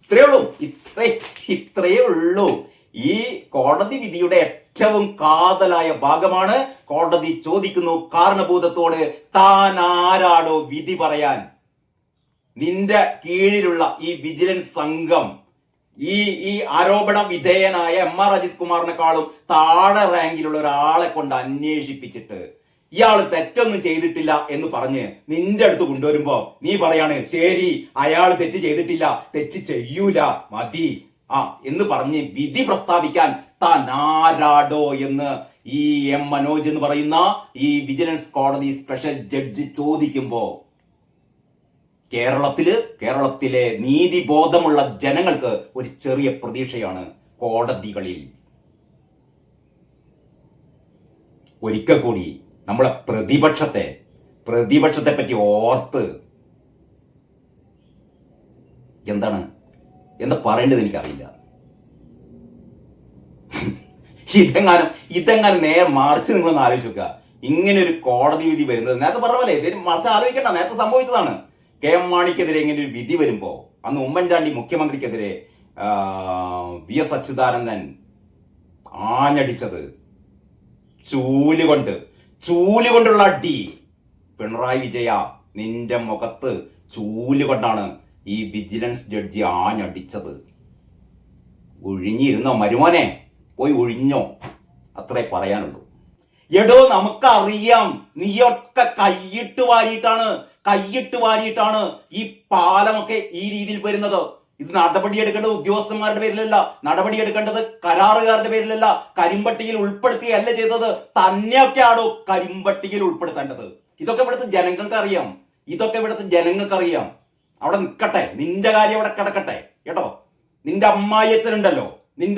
ഇത്രയേ ഉള്ളൂ. ഇത്രയേ ഉള്ളൂ. ഈ കോടതി വിധിയുടെ ഏറ്റവും കാതലായ ഭാഗമാണ്. കോടതി ചോദിക്കുന്നു കാരണഭൂതത്തോട്, താൻ ആരാടോ വിധി പറയാൻ? നിന്റെ കീഴിലുള്ള ഈ വിജിലൻസ് സംഘം ഈ ആരോപണ വിധേയനായ എം.ആർ. അജിത് കുമാറിനെക്കാളും താഴെ റാങ്കിലുള്ള ഒരാളെ കൊണ്ട് അന്വേഷിപ്പിച്ചിട്ട് ഇയാൾ തെറ്റൊന്നും ചെയ്തിട്ടില്ല എന്ന് പറഞ്ഞ് നിന്റെ അടുത്ത് കൊണ്ടുവരുമ്പോ നീ പറയാണ് ശരി, അയാൾ തെറ്റ് ചെയ്തിട്ടില്ല, തെറ്റ് ചെയ്യൂല, മതി എന്ന് പറഞ്ഞ് വിധി പ്രസ്താവിക്കാൻ താൻ ആരാടോ എന്ന് ഈ എം മനോജ് എന്ന് പറയുന്ന ഈ വിജിലൻസ് കോടതി സ്പെഷ്യൽ ജഡ്ജി ചോദിക്കുമ്പോ കേരളത്തിലെ നീതിബോധമുള്ള ജനങ്ങൾക്ക് ഒരു ചെറിയ പ്രതീക്ഷയാണ് കോടതികളിൽ. ഒരിക്കൽ കൂടി നമ്മളെ പ്രതിപക്ഷത്തെ പറ്റി ഓർത്ത് എന്താ പറയേണ്ടത് എനിക്കറിയില്ല. ഇതെങ്ങാനും നേരെ മറിച്ച് നിങ്ങളൊന്ന് ആലോചിച്ച് നോക്കുക. ഇങ്ങനെ ഒരു കോടതി വിധി വരുന്നത് നേരത്തെ പറഞ്ഞ പോലെ ഇത് മറിച്ച് ആലോചിക്കണ്ട, നേരത്തെ സംഭവിച്ചതാണ്. കെ എം മാണിക്കെതിരെ ഇങ്ങനെ ഒരു വിധി വരുമ്പോ അന്ന് ഉമ്മൻചാണ്ടി മുഖ്യമന്ത്രിക്കെതിരെ വി എസ് അച്യുതാനന്ദൻ ആഞ്ഞടിച്ചത് ചൂലുകൊണ്ടുള്ള അടി. പിണറായി വിജയ, നിന്റെ മുഖത്ത് ചൂലുകൊണ്ടാണ് ഈ വിജിലൻസ് ജഡ്ജി ആഞ്ഞടിച്ചത്. ഒഴിഞ്ഞിരുന്നോ മരുമോനെ, പോയി ഒഴിഞ്ഞോ, അത്രേ പറയാനുള്ളൂ. എടോ, നമുക്കറിയാം നീയൊക്കെ കൈയിട്ട് വാരിയിട്ടാണ് ഈ പാലമൊക്കെ ഈ രീതിയിൽ വരുന്നത്. ഇത് നടപടിയെടുക്കേണ്ടത് ഉദ്യോഗസ്ഥന്മാരുടെ പേരിലല്ല, നടപടിയെടുക്കേണ്ടത് കരാറുകാരുടെ പേരിലല്ല, കരിമ്പട്ടികയിൽ ഉൾപ്പെടുത്തുകയല്ല ചെയ്തത്. തന്നെയൊക്കെയാണോ കരിമ്പട്ടികയിൽ ഉൾപ്പെടുത്തേണ്ടത്? ഇതൊക്കെ ഇവിടുത്തെ ജനങ്ങൾക്കറിയാം. അവിടെ നിൽക്കട്ടെ, നിന്റെ കാര്യം അവിടെ കിടക്കട്ടെ കേട്ടോ. നിന്റെ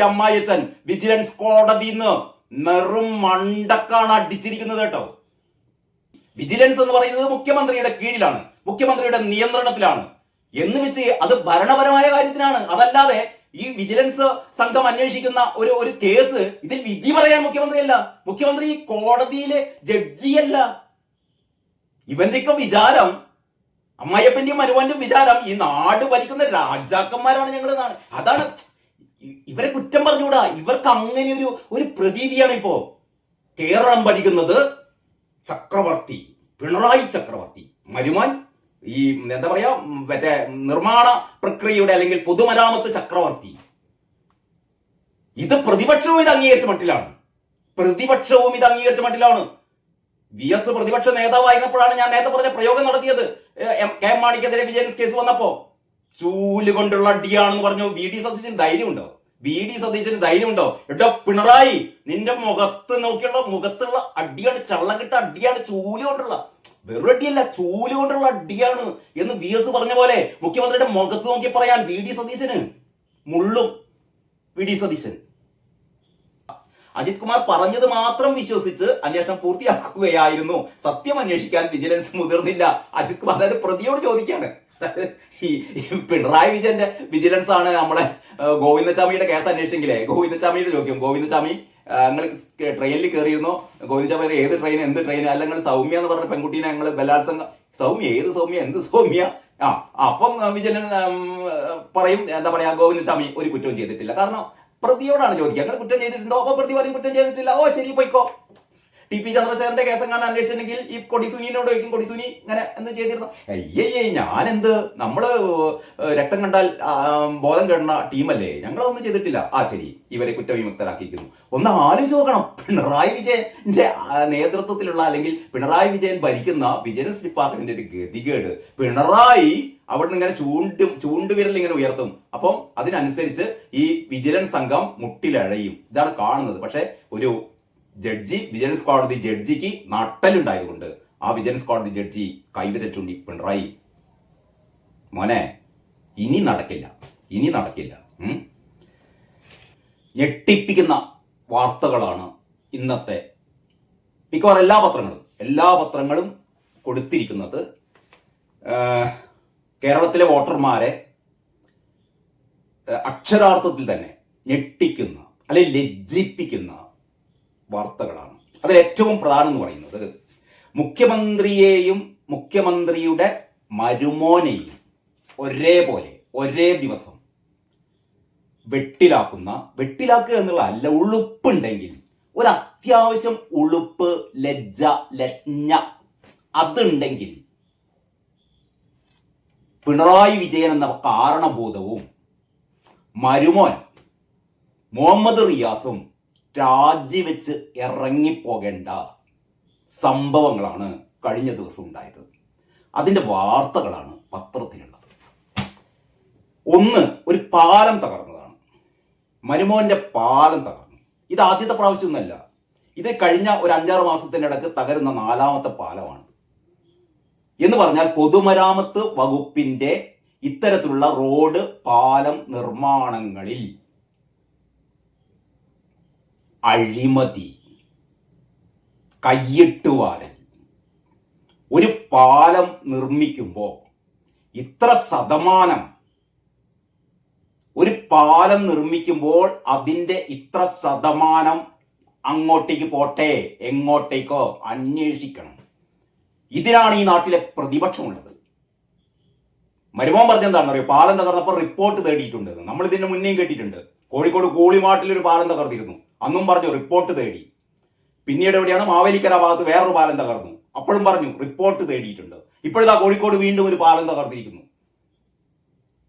അമ്മായിയച്ഛൻ വിജിലൻസ് കോടതിന്ന് നെറും മണ്ടക്കാണ് അടിച്ചിരിക്കുന്നത് കേട്ടോ. വിജിലൻസ് എന്ന് പറയുന്നത് മുഖ്യമന്ത്രിയുടെ കീഴിലാണ്, മുഖ്യമന്ത്രിയുടെ നിയന്ത്രണത്തിലാണ് എന്ന് വെച്ച് അത് ഭരണപരമായ കാര്യത്തിനാണ്. അതല്ലാതെ ഈ വിജിലൻസ് സംഘം അന്വേഷിക്കുന്ന ഒരു കേസ് ഇതിൽ വിധി പറയാൻ മുഖ്യമന്ത്രി കോടതിയിലെ ജഡ്ജിയല്ല. ഇവന്റെയൊക്കെ വിചാരം, അമ്മായിയപ്പന്റെയും മരുവന്റെയും വിചാരം ഈ നാട് ഭരിക്കുന്ന രാജാക്കന്മാരാണ് ഞങ്ങളെന്നാണ്. അതാണ് ഇവരെ കുറ്റം പറഞ്ഞുകൂടാ. ഇവർക്ക് അങ്ങനെ ഒരു പ്രതീതിയാണ്. ഇപ്പോ കേരളം ഭരിക്കുന്നത് ചക്രവർത്തി, പിണറായി ചക്രവർത്തി, മരുമാൻ ഈ എന്താ പറയാ മറ്റേ നിർമ്മാണ പ്രക്രിയയുടെ അല്ലെങ്കിൽ പൊതുമരാമത്ത് ചക്രവർത്തി. ഇത് പ്രതിപക്ഷവും ഇത് അംഗീകരിച്ച മട്ടിലാണ്. വി എസ് പ്രതിപക്ഷ നേതാവായിരുന്നപ്പോഴാണ് ഞാൻ നേരത്തെ പറഞ്ഞ പ്രയോഗം നടത്തിയത്. കെ എം മാണിക്കെതിരെ വിജിലൻസ് കേസ് വന്നപ്പോ ചൂലുകൊണ്ടുള്ള അടിയാണെന്ന് പറഞ്ഞു. വി ഡി സതീശന് ധൈര്യമുണ്ടോ? എടോ പിണറായി, നിന്റെ മുഖത്തുള്ള അടിയാണ്, ചള്ളകിട്ട അടിയാണ്, ചൂലുകൊണ്ടുള്ള, വെറും അടിയല്ല, ചൂലുകൊണ്ടുള്ള അടിയാണ് എന്ന് വി എസ് പറഞ്ഞ പോലെ മുഖ്യമന്ത്രിയുടെ മുഖത്ത് നോക്കി പറയാൻ വി ഡി സതീശന് മുള്ളും. അജിത് കുമാർ പറഞ്ഞത് മാത്രം വിശ്വസിച്ച് അന്വേഷണം പൂർത്തിയാക്കുകയായിരുന്നു. സത്യം അന്വേഷിക്കാൻ വിജിലൻസ് മുതിർന്നില്ല. അജിത് കുമാർ അതായത് പ്രതിയോട് ചോദിക്കാണ്. ഈ പിണറായി വിജയന്റെ വിജിലൻസ് ആണ് നമ്മളെ ഗോവിന്ദചാമിയുടെ കേസ് അന്വേഷിച്ചെങ്കിലേ ഗോവിന്ദചാമിയുടെ ചോദിക്കും, ഗോവിന്ദചാമി ഞങ്ങൾ ട്രെയിനിൽ കയറിയിരുന്നോ? ഗോവിന്ദചാമി ഏത് ട്രെയിൻ, എന്ത് ട്രെയിൻ? അല്ലെങ്കിൽ സൗമ്യ എന്ന് പറഞ്ഞ പെൺകുട്ടീനെ ഞങ്ങൾ ബലാത്സംഗം. സൗമ്യ? ഏത് സൗമ്യ? എന്ത് സൗമ്യ? അപ്പം വിജിലൻ പറയും, എന്താ പറയാ, ഗോവിന്ദചാമി ഒരു കുറ്റവും ചെയ്തിട്ടില്ല. കാരണം പ്രതിയോടാണ് ചോദിക്കുക, ഞങ്ങൾ കുറ്റം ചെയ്തിട്ടുണ്ടോ? അപ്പൊ പ്രതി പറയും കുറ്റം ചെയ്തിട്ടില്ല. ഓ ശരി, പോയിക്കോ. ടി പി ചന്ദ്രശേഖരന്റെ കേസെങ്ങാനും അന്വേഷിച്ചിട്ടുണ്ടെങ്കിൽ ഈ കൊടിസുനിയോട് ചോദിക്കും, കൊടിസുനി ഇങ്ങനെ എന്ത് ചെയ്തിരുന്നു? ഞാനെന്ത്, നമ്മള് രക്തം കണ്ടാൽ ബോധം കെടുന്ന ടീമല്ലേ, ഞങ്ങളൊന്നും ചെയ്തിട്ടില്ല. ശരി, ഇവരെ കുറ്റവിമുക്തരാക്കിയിരിക്കുന്നു. ഒന്ന് ആലോചിച്ച് നോക്കണം. പിണറായി വിജയന്റെ നേതൃത്വത്തിലുള്ള അല്ലെങ്കിൽ പിണറായി വിജയൻ ഭരിക്കുന്ന വിജിലൻസ് ഡിപ്പാർട്ട്മെന്റിന്റെ ഗതികേട്. പിണറായി അവിടെ നിന്ന് ഇങ്ങനെ ചൂണ്ടുവിരൽ ഇങ്ങനെ ഉയർത്തും. അപ്പം അതിനനുസരിച്ച് ഈ വിജിലൻസ് സംഘം മുട്ടിലഴയും. ഇതാണ് കാണുന്നത്. പക്ഷെ ഒരു ജഡ്ജി, വിജിലൻസ് കോടതി ജഡ്ജിക്ക് നട്ടലുണ്ടായതുകൊണ്ട് ആ വിജിലൻസ് കോടതി ജഡ്ജി കൈവിരൽ ചൂണ്ടി, പിണറായി മോനെ, ഇനി നടക്കില്ല. ഞെട്ടിപ്പിക്കുന്ന വാർത്തകളാണ് ഇന്നത്തെ മിക്കവാറും എല്ലാ പത്രങ്ങളും കൊടുത്തിരിക്കുന്നത്. കേരളത്തിലെ വോട്ടർമാരെ അക്ഷരാർത്ഥത്തിൽ തന്നെ ഞെട്ടിക്കുന്ന അല്ലെങ്കിൽ ലജ്ജിപ്പിക്കുന്ന വാർത്തകളാണ്. അതിൽ ഏറ്റവും പ്രധാനം എന്ന് പറയുന്നത് മുഖ്യമന്ത്രിയെയും മുഖ്യമന്ത്രിയുടെ മരുമോനെയും ഒരേ ദിവസം വെട്ടിലാക്കുക എന്നുള്ള അല്ല, ഉളുപ്പുണ്ടെങ്കിൽ, ഒരു അത്യാവശ്യം ഉളുപ്പ്, ലജ്ജ, ലജ്ഞ അതുണ്ടെങ്കിൽ പിണറായി വിജയൻ എന്ന കാരണഭൂതവും മരുമോൻ മുഹമ്മദ് റിയാസും രാജിവെച്ച് ഇറങ്ങിപ്പോകേണ്ട സംഭവങ്ങളാണ് കഴിഞ്ഞ ദിവസം ഉണ്ടായത്. അതിന്റെ വാർത്തകളാണ് പത്രത്തിലുള്ളത്. ഒന്ന്, ഒരു പാലം തകർന്നതാണ്. മരുമോന്റെ പാലം തകർന്നു. ഇത് ആദ്യത്തെ പ്രാവശ്യമൊന്നുമല്ല. ഇത് കഴിഞ്ഞ ഒരു 5-6 മാസത്തിനിടക്ക് തകരുന്ന 4ാമത്തെ പാലമാണ്. എന്ന് പറഞ്ഞാൽ പൊതുമരാമത്ത് വകുപ്പിന്റെ ഇത്തരത്തിലുള്ള റോഡ്, പാലം നിർമ്മാണങ്ങളിൽ അഴിമതി, കയ്യിട്ടുവാരൽ. ഒരു പാലം നിർമ്മിക്കുമ്പോൾ ഇത്ര ശതമാനം, ഒരു പാലം നിർമ്മിക്കുമ്പോൾ അതിൻ്റെ ഇത്ര ശതമാനം അങ്ങോട്ടേക്ക് പോട്ടെ, എങ്ങോട്ടേക്കോ അന്വേഷിക്കണം. ഇതിനാണ് ഈ നാട്ടിലെ പ്രതിപക്ഷമുള്ളത്. മരുമോൻ പറഞ്ഞെന്താണെന്ന് അറിയോ? പാലം തകർന്നപ്പോൾ റിപ്പോർട്ട് തേടിയിട്ടുണ്ട്. നമ്മൾ ഇതിന്റെ മുന്നേയും കേട്ടിട്ടുണ്ട്. കോഴിക്കോട് കൂളിമാട്ടിൽ ഒരു പാലം തകർന്നിരുന്നു, അന്നും പറഞ്ഞു റിപ്പോർട്ട് തേടി. പിന്നീട് എവിടെയാണ്, മാവേലിക്കര ഭാഗത്ത് വേറൊരു പാലം തകർന്നു, അപ്പോഴും പറഞ്ഞു റിപ്പോർട്ട് തേടിയിട്ടുണ്ട്. ഇപ്പോഴാ കോഴിക്കോട് വീണ്ടും ഒരു പാലം തകർന്നിരിക്കുന്നു.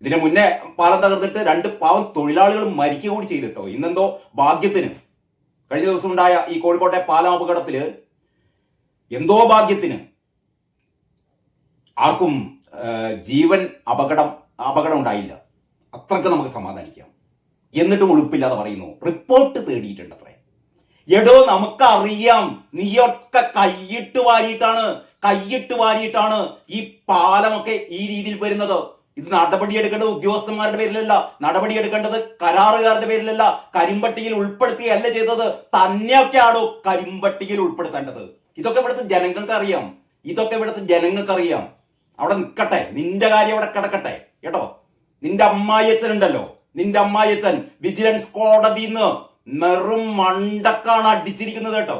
ഇതിന് മുന്നേ പാലം തകർന്നിട്ട് 2 പാവം തൊഴിലാളികൾ മരിക്കുക കൂടി ചെയ്തിട്ടോ. ഇന്നെന്തോ ഭാഗ്യത്തിന്, കഴിഞ്ഞ ദിവസം ഉണ്ടായ ഈ കോഴിക്കോട്ടെ പാലം അപകടത്തില് എന്തോ ഭാഗ്യത്തിന് ആർക്കും ജീവൻ അപകടം ഉണ്ടായില്ല. അത്രക്ക് നമുക്ക് സമാധാനിക്കാം. എന്നിട്ടും ഉളുപ്പില്ലാതെ പറയുന്നു റിപ്പോർട്ട് തേടിയിട്ടുണ്ട് അത്രേ. എടോ, നമുക്കറിയാം നീയൊക്കെ കൈയിട്ട് വാരിയിട്ടാണ് ഈ പാലമൊക്കെ ഈ രീതിയിൽ വരുന്നത്. ഇത് നടപടിയെടുക്കേണ്ടത് ഉദ്യോഗസ്ഥന്മാരുടെ പേരിലല്ല, നടപടിയെടുക്കേണ്ടത് കരാറുകാരുടെ പേരിലല്ല, കരിമ്പട്ടികയിൽ ഉൾപ്പെടുത്തുകയല്ല ചെയ്തത്. തന്നെയൊക്കെയാണോ കരിമ്പട്ടികയിൽ ഉൾപ്പെടുത്തേണ്ടത്? ഇതൊക്കെ ഇവിടുത്തെ ജനങ്ങൾക്ക് അറിയാം. അവിടെ നിൽക്കട്ടെ, നിന്റെ കാര്യം അവിടെ കിടക്കട്ടെ കേട്ടോ. നിന്റെ അമ്മായിയച്ഛൻ ഉണ്ടല്ലോ, നിന്റെ അമ്മായിയച്ഛൻ വിജിലൻസ് കോടതിന്ന് മെറും മണ്ടക്കാണ് അടിച്ചിരിക്കുന്നത് കേട്ടോ.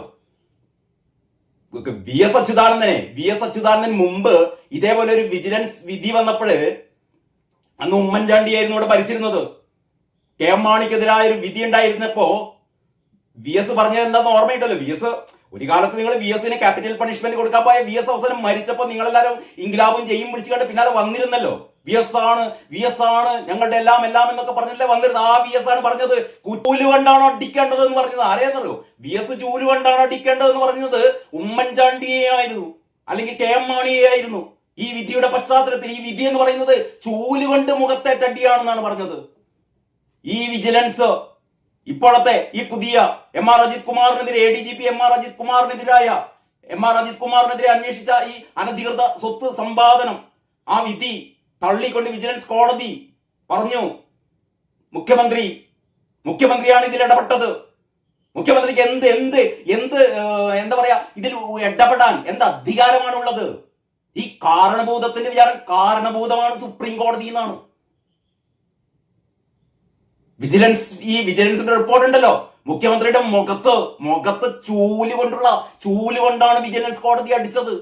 വി എസ് അച്യുതാനന്ദൻ മുമ്പ് ഇതേപോലെ ഒരു വിജിലൻസ് വിധി വന്നപ്പോഴ്, അന്ന് ഉമ്മൻചാണ്ടിയായിരുന്നു ഇവിടെ ഭരിച്ചിരുന്നത്, കെ എം മാണിക്കെതിരായ ഒരു വിധി ഉണ്ടായിരുന്നപ്പോ വി എസ് പറഞ്ഞത് എന്താന്ന് ഓർമ്മയുണ്ടല്ലോ. ഒരു കാലത്ത് നിങ്ങൾ വി എസിന് ക്യാപിറ്റൽ പണിഷ്മെന്റ് കൊടുക്കാൻ പോയ വി എസ് അവസാനം മരിച്ചപ്പോ നിങ്ങളെല്ലാരും ഇംഗ്ലാബും ജയും പിടിച്ചു കണ്ട് പിന്നാലെ വന്നിരുന്നല്ലോ. വി എസ് ആണ് ഞങ്ങളുടെ എല്ലാം എന്നൊക്കെ പറഞ്ഞില്ലേ വന്നിരുന്നത്. ആ വി എസ് ആണ് പറഞ്ഞത് ചൂല് കൊണ്ടാണോ അടിക്കേണ്ടത് എന്ന് പറഞ്ഞത് ആരെയെന്നറിയോ? വി എസ് ചൂല് കൊണ്ടാണോ അടിക്കേണ്ടത് എന്ന് പറഞ്ഞത് ഉമ്മൻചാണ്ടിയെ ആയിരുന്നു, അല്ലെങ്കിൽ കെ എം മാണിയെ ആയിരുന്നു. ഈ വിധിയുടെ പശ്ചാത്തലത്തിൽ ഈ വിധി എന്ന് പറയുന്നത് ചൂല് കൊണ്ട് മുഖത്തേറ്റടിയാണെന്നാണ് പറഞ്ഞത്. ഈ വിജിലൻസ് ഇപ്പോഴത്തെ ഈ പുതിയ എം ആർ അജിത് കുമാറിനെതിരെ, ADGP എം ആർ അജിത് കുമാറിനെതിരെ അന്വേഷിച്ച ഈ അനധികൃത സ്വത്ത് സമ്പാദനം, ആ വിധി തള്ളിക്കൊണ്ട് വിജിലൻസ് കോടതി പറഞ്ഞു മുഖ്യമന്ത്രിയാണ് ഇതിൽ ഇടപെട്ടത്. മുഖ്യമന്ത്രിക്ക് എന്താ പറയാ, ഇതിൽ ഇടപെടാൻ എന്ത് അധികാരമാണുള്ളത്? ഈ കാരണഭൂതത്തിന്റെ വിചാരം കാരണഭൂതമാണ് സുപ്രീം കോടതി എന്നാണ്. വിജിലൻസിന്റെ റിപ്പോർട്ട് ഉണ്ടല്ലോ, മുഖ്യമന്ത്രിയുടെ മുഖത്ത് ചൂല് കൊണ്ടാണ് വിജിലൻസ് കോടതി അടിച്ചത്.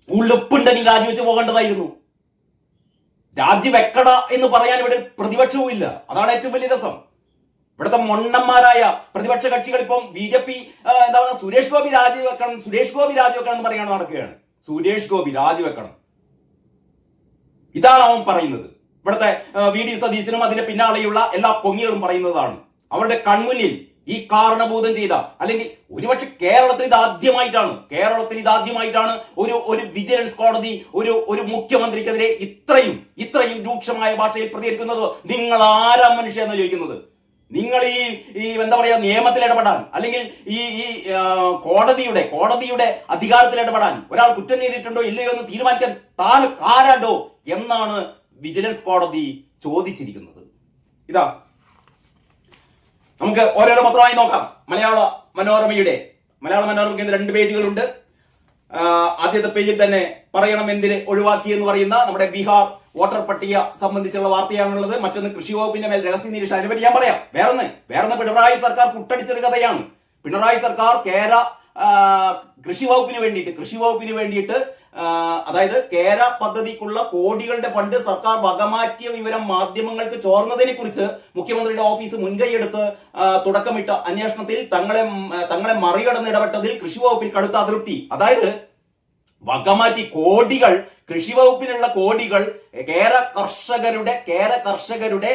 ഉളുപ്പുണ്ടെങ്കിൽ രാജിവെച്ച് പോകേണ്ടതായിരുന്നു. രാജിവെക്കട എന്ന് പറയാൻ ഇവിടെ പ്രതിപക്ഷവും ഇല്ല. അതാണ് ഏറ്റവും വലിയ രസം. ഇവിടുത്തെ മൊണ്ണന്മാരായ പ്രതിപക്ഷ കക്ഷികൾ ഇപ്പം BJP എന്താ പറയുക, സുരേഷ് ഗോപി രാജിവെക്കണം എന്ന് പറയാൻ നടക്കുകയാണ്. സുരേഷ് ഗോപി രാജിവെക്കണം, ഇതാണ് അവൻ പറയുന്നത്. ഇവിടുത്തെ VD സതീശനും അതിന്റെ പിന്നാലെയുള്ള എല്ലാ പൊങ്ങികളും പറയുന്നതാണ്. അവരുടെ കൺമുന്നിൽ ഈ കാരണഭൂതം ചെയ്ത, അല്ലെങ്കിൽ ഒരുപക്ഷെ കേരളത്തിൽ ഇതാദ്യമായിട്ടാണ് ഒരു വിജിലൻസ് കോടതി ഒരു മുഖ്യമന്ത്രിക്കെതിരെ ഇത്രയും രൂക്ഷമായ ഭാഷയിൽ പ്രതികരിക്കുന്നത്. നിങ്ങൾ ആരാ മനുഷ്യ എന്ന് ചോദിക്കുന്നത്? നിങ്ങൾ ഈ എന്താ പറയാ, നിയമത്തിൽ ഇടപെടാൻ, അല്ലെങ്കിൽ ഈ കോടതിയുടെ അധികാരത്തിൽ ഇടപെടാൻ, ഒരാൾ കുറ്റം ചെയ്തിട്ടുണ്ടോ ഇല്ലയോ എന്ന് തീരുമാനിക്കാൻ താൻ ആരാണ്ടോ എന്നാണ് വിജിലൻസ് കോടതി ചോദിച്ചിരിക്കുന്നത്. ഇതാ നമുക്ക് ഓരോരോ പത്രമായി നോക്കാം. മലയാള മനോരമയ്ക്ക് 2 പേജുകളുണ്ട്. ആദ്യത്തെ പേജിൽ തന്നെ പറയണം എന്തിന് ഒഴിവാക്കി എന്ന് പറയുന്ന നമ്മുടെ ബീഹാർ വോട്ടർ പട്ടിക സംബന്ധിച്ചുള്ള വാർത്തയാണുള്ളത്. മറ്റൊന്ന് കൃഷി വകുപ്പിന്റെ മേൽ രഹസ്യ നിരീക്ഷണം. അതിനെപ്പറ്റി ഞാൻ പറയാം. വേറൊന്ന് പിണറായി സർക്കാർ പുട്ടടിച്ചൊരു കഥയാണ്. പിണറായി സർക്കാർ കൃഷി വകുപ്പിന് വേണ്ടിയിട്ട് അതായത് കേര പദ്ധതിക്കുള്ള കോടികളുടെ ഫണ്ട് സർക്കാർ വകമാറ്റിയ വിവരം മാധ്യമങ്ങൾക്ക് ചോർന്നതിനെ കുറിച്ച് മുഖ്യമന്ത്രിയുടെ ഓഫീസ് മുൻകൈയെടുത്ത് തുടക്കമിട്ട അന്വേഷണത്തിൽ തങ്ങളെ മറികടന്ന് ഇടപെട്ടതിൽ കൃഷി വകുപ്പിൽ കടുത്ത അതൃപ്തി. അതായത് വകമാറ്റി കോടികൾ, കൃഷി വകുപ്പിനുള്ള കോടികൾ കേര കർഷകരുടെ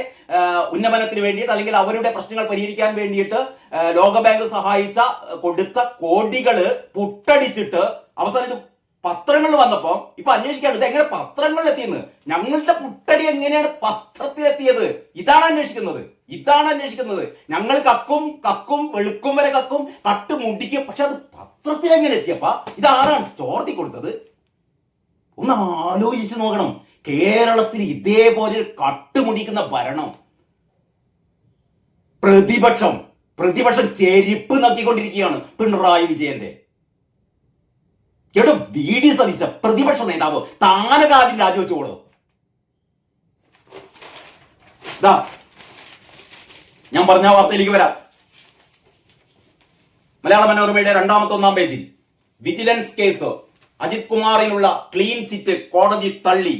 ഉന്നമനത്തിന് വേണ്ടിയിട്ട് അല്ലെങ്കിൽ അവരുടെ പ്രശ്നങ്ങൾ പരിഹരിക്കാൻ വേണ്ടിയിട്ട് ലോകബാങ്ക് കൊടുത്ത കോടികള് പുട്ടടിച്ചിട്ട് അവസാനം ഇത് പത്രങ്ങളിൽ വന്നപ്പോ ഇപ്പൊ അന്വേഷിക്കാണ് ഇത് എങ്ങനെ പത്രങ്ങളിൽ എത്തിയെന്ന്. ഞങ്ങളുടെ പുട്ടടി എങ്ങനെയാണ് പത്രത്തിലെത്തിയത്? ഇതാണ് അന്വേഷിക്കുന്നത്. ഞങ്ങൾ കക്കും വെളുക്കും വരെ കക്കും, കട്ട് മുടിക്കും, പക്ഷെ അത് പത്രത്തിൽ എങ്ങനെ എത്തിയപ്പ ഇതാരാണ് ചോർത്തി കൊടുത്തത്? ഒന്ന് ആലോചിച്ച് നോക്കണം. കേരളത്തിൽ ഇതേപോലെ കട്ടുമുടിക്കുന്ന ഭരണം, പ്രതിപക്ഷം ചെരിപ്പ് നക്കിക്കൊണ്ടിരിക്കുകയാണ് പിണറായി വിജയന്റെ. വി.ഡി. സതീശ പ്രതിപക്ഷ നേതാവ് താനകാര്യം രാജിവെച്ചോളൂ. ഞാൻ പറഞ്ഞ വാർത്തയിലേക്ക് വരാം. മലയാള മനോരമയുടെ 1 പേജിൽ വിജിലൻസ് കേസ്, അജിത് കുമാറിനുള്ള ക്ലീൻ ചിറ്റ് കോടതി തള്ളി.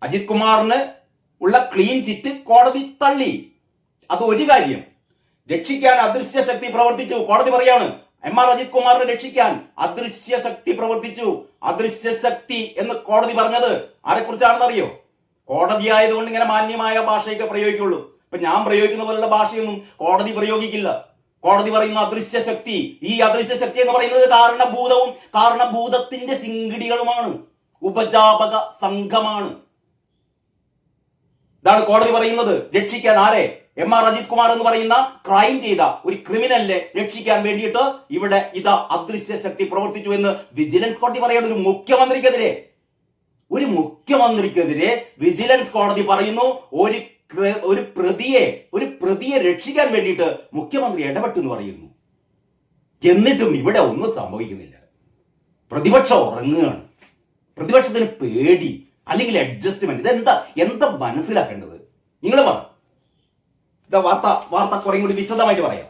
അജിത് കുമാറിന് ഉള്ള ക്ലീൻ ചിറ്റ് കോടതി തള്ളി. അത് ഒരു കാര്യം. രക്ഷിക്കാൻ അദൃശ്യ ശക്തി പ്രവർത്തിച്ചു. കോടതി പറയാണ്, എം.ആർ. അജിത് കുമാറിനെ രക്ഷിക്കാൻ അദൃശ്യ ശക്തി പ്രവർത്തിച്ചു. അദൃശ്യ ശക്തി എന്ന് കോടതി പറഞ്ഞത് ആരെക്കുറിച്ചാണെന്ന് അറിയോ? കോടതി ആയതുകൊണ്ട് ഇങ്ങനെ മാന്യമായ ഭാഷയൊക്കെ പ്രയോഗിക്കുള്ളൂ. ഇപ്പൊ ഞാൻ പ്രയോഗിക്കുന്ന പോലുള്ള ഭാഷയൊന്നും കോടതി പ്രയോഗിക്കില്ല. കോടതി പറയുന്ന അദൃശ്യ ശക്തി, ഈ അദൃശ്യ ശക്തി എന്ന് പറയുന്നത് കാരണഭൂതത്തിന്റെ ശിങ്കിടികളുമാണ്, ഉപജാപക സംഘമാണ്. ഇതാണ് കോടതി പറയുന്നത്. രക്ഷിക്കാൻ ആരെ? എം.ആർ. അജിത് കുമാർ എന്ന് പറയുന്ന ക്രൈം ചെയ്ത ഒരു ക്രിമിനലിനെ രക്ഷിക്കാൻ വേണ്ടിയിട്ട് ഇവിടെ ഇതാ അദൃശ്യ ശക്തി പ്രവർത്തിച്ചു എന്ന് വിജിലൻസ് കോടതി പറയുന്ന ഒരു മുഖ്യമന്ത്രിക്കെതിരെ വിജിലൻസ് കോടതി പറയുന്നു ഒരു പ്രതിയെ രക്ഷിക്കാൻ വേണ്ടിയിട്ട് മുഖ്യമന്ത്രി ഇടപെട്ടു എന്ന് പറയുന്നു. എന്നിട്ടും ഇവിടെ ഒന്നും സംഭവിക്കുന്നില്ല. പ്രതിപക്ഷം ഉറങ്ങുകയാണ്. പ്രതിപക്ഷത്തിന് പേടി അല്ലെങ്കിൽ അഡ്ജസ്റ്റ്മെന്റ്. എന്താ മനസ്സിലാക്കേണ്ടത്? നിങ്ങൾ പറ. വാർത്ത കുറേ കൂടി വിശദമായിട്ട് പറയാം.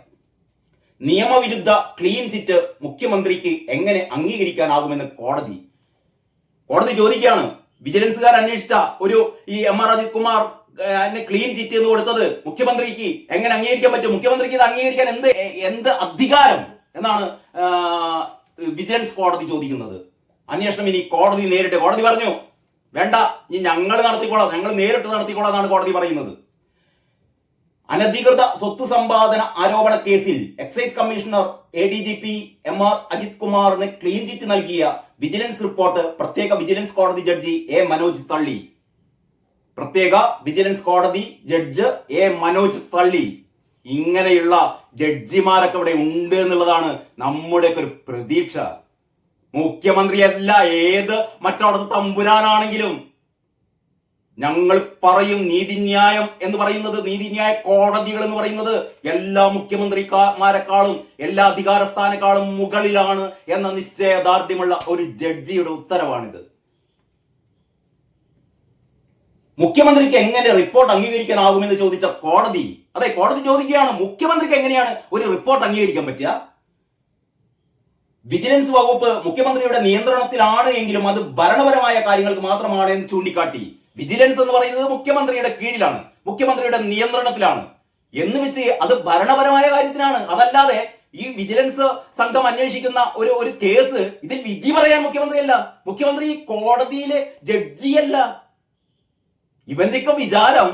നിയമവിരുദ്ധ ക്ലീൻ ചിറ്റ് മുഖ്യമന്ത്രിക്ക് എങ്ങനെ അംഗീകരിക്കാനാകുമെന്ന് കോടതി ചോദിക്കുകയാണ്. വിജിലൻസുകാർ അന്വേഷിച്ച ഈ M R. Ajith Kumar clean chit എന്ന് കൊടുത്തത് മുഖ്യമന്ത്രിക്ക് എങ്ങനെ അംഗീകരിക്കാൻ പറ്റും? മുഖ്യമന്ത്രിക്ക് ഇത് അംഗീകരിക്കാൻ എന്ത് അധികാരം എന്നാണ് വിജിലൻസ് കോടതി ചോദിക്കുന്നത്. അന്വേഷണം ഇനി കോടതി പറഞ്ഞു, വേണ്ട, ഇനി ഞങ്ങൾ നേരിട്ട് നടത്തിക്കോളാം എന്നാണ് കോടതി പറയുന്നത്. അനധികൃത സ്വത്ത് സമ്പാദന ആരോപണ കേസിൽ excise commissioner ADGP M R. Ajith കുമാറിന് ക്ലീൻ ചിറ്റ് നൽകിയ വിജിലൻസ് റിപ്പോർട്ട് പ്രത്യേക വിജിലൻസ് കോടതി ജഡ്ജി മനോജ് തള്ളി. ഇങ്ങനെയുള്ള ജഡ്ജിമാരൊക്കെ ഇവിടെ ഉണ്ട് എന്നുള്ളതാണ് നമ്മുടെയൊക്കെ ഒരു പ്രതീക്ഷ. മുഖ്യമന്ത്രിയല്ല, ഏത് മറ്റോടത്ത് തമ്പുരാനാണെങ്കിലും ഞങ്ങൾ പറയും നീതിന്യായം എന്ന് പറയുന്നത്, നീതിന്യായ കോടതികൾ എന്ന് പറയുന്നത് എല്ലാ മുഖ്യമന്ത്രിമാരെക്കാളും എല്ലാ അധികാരസ്ഥാനേക്കാളും മുകളിലാണ് എന്ന നിശ്ചയദാർഢ്യമുള്ള ഒരു ജഡ്ജിയുടെ ഉത്തരവാണിത്. മുഖ്യമന്ത്രിക്ക് എങ്ങനെ റിപ്പോർട്ട് അംഗീകരിക്കാനാകുമെന്ന് ചോദിച്ച കോടതി ചോദിക്കുകയാണ്, മുഖ്യമന്ത്രിക്ക് എങ്ങനെയാണ് ഒരു റിപ്പോർട്ട് അംഗീകരിക്കാൻ പറ്റുക? വിജിലൻസ് വകുപ്പ് മുഖ്യമന്ത്രിയുടെ നിയന്ത്രണത്തിലാണ് എങ്കിലും അത് ഭരണപരമായ കാര്യങ്ങൾക്ക് മാത്രമാണ് എന്ന് ചൂണ്ടിക്കാട്ടി. വിജിലൻസ് എന്ന് പറയുന്നത് മുഖ്യമന്ത്രിയുടെ കീഴിലാണ്, മുഖ്യമന്ത്രിയുടെ നിയന്ത്രണത്തിലാണ് എന്ന് വെച്ച് അത് ഭരണപരമായ കാര്യത്തിനാണ്. അതല്ലാതെ ഈ വിജിലൻസ് സംഘം അന്വേഷിക്കുന്ന ഒരു കേസ് ഇതിൽ വിധി പറയാൻ മുഖ്യമന്ത്രി കോടതിയിലെ ജഡ്ജിയല്ല. ഇവന്റെയൊക്കെ വിചാരം,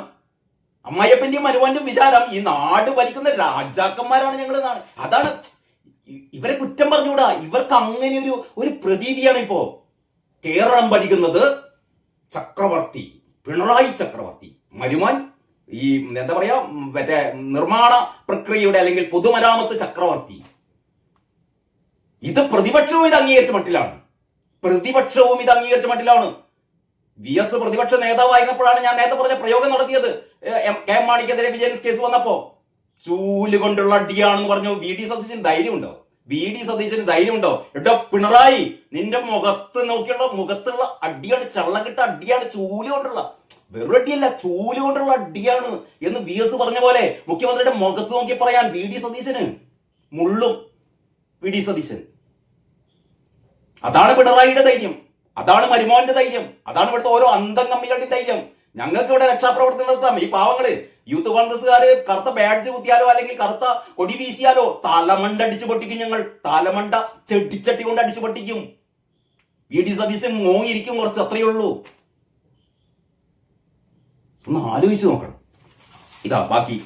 അമ്മായിയപ്പന്റെയും മരുവാന്റെയും വിചാരം ഈ നാട് ഭരിക്കുന്ന രാജാക്കന്മാരാണ് ഞങ്ങൾ. അതാണ് ഇവരെ കുറ്റം പറഞ്ഞുകൂടാ. ഇവർക്ക് അങ്ങനെ ഒരു പ്രതീതിയാണ്. ഇപ്പോ കേരളം ഭരിക്കുന്നത് ചക്രവർത്തി, പിണറായി ചക്രവർത്തി, മരുമാൻ ഈ എന്താ പറയാ മറ്റേ നിർമ്മാണ പ്രക്രിയയുടെ അല്ലെങ്കിൽ പൊതുമരാമത്ത് ചക്രവർത്തി. ഇത് പ്രതിപക്ഷവും ഇത് അംഗീകരിച്ച മട്ടിലാണ്. VS പ്രതിപക്ഷ നേതാവായിരുന്നപ്പോഴാണ് ഞാൻ നേരത്തെ പറഞ്ഞ പ്രയോഗം നടത്തിയത്. കെ മാണിക്കെതിരെ വിജിലൻസ് കേസ് വന്നപ്പോ ചൂല് കൊണ്ടുള്ള അടിയാണെന്ന് പറഞ്ഞു. V.D. സതീശന് ധൈര്യമുണ്ടോ? എടോ പിണറായി, നിന്റെ മുഖത്തുള്ള അടിയാണ്, ചള്ളക്കിട്ട അടിയാണ്, ചൂല് കൊണ്ടുള്ള, വെറും അടിയല്ല, ചൂല് കൊണ്ടുള്ള അടിയാണ് എന്ന് VS പറഞ്ഞ പോലെ മുഖ്യമന്ത്രിയുടെ മുഖത്ത് നോക്കി പറയാൻ V.D. സതീശന് മുള്ളും. V.D. സതീശൻ അതാണ് പിണറായിയുടെ ധൈര്യം, അതാണ് മരുമോന്റെ ധൈര്യം, അതാണ് ഇവിടുത്തെ ഓരോ അന്തം കമ്മികളുടെ ധൈര്യം. ഞങ്ങൾക്ക് ഇവിടെ രക്ഷാപ്രവർത്തനം നടത്താം. ഈ പാവങ്ങള് യൂത്ത് കോൺഗ്രസ്സുകാര് കറുത്ത ബാഡ്ജ് കുത്തിയാലോ അല്ലെങ്കിൽ കറുത്ത കൊടി വീശിയാലോ തലമണ്ട അടിച്ചു പൊട്ടിക്കും. ഞങ്ങൾ തലമണ്ട ചെട്ടിച്ചട്ടി കൊണ്ട് അടിച്ചു പൊട്ടിക്കും. വി.ഡി. സതീശൻ മോങ്ങിയിരിക്കും കുറച്ച്, അത്രയേ ഉള്ളൂ. ഒന്ന് ആലോചിച്ച് നോക്കണം. ഇതാ ബാക്കി.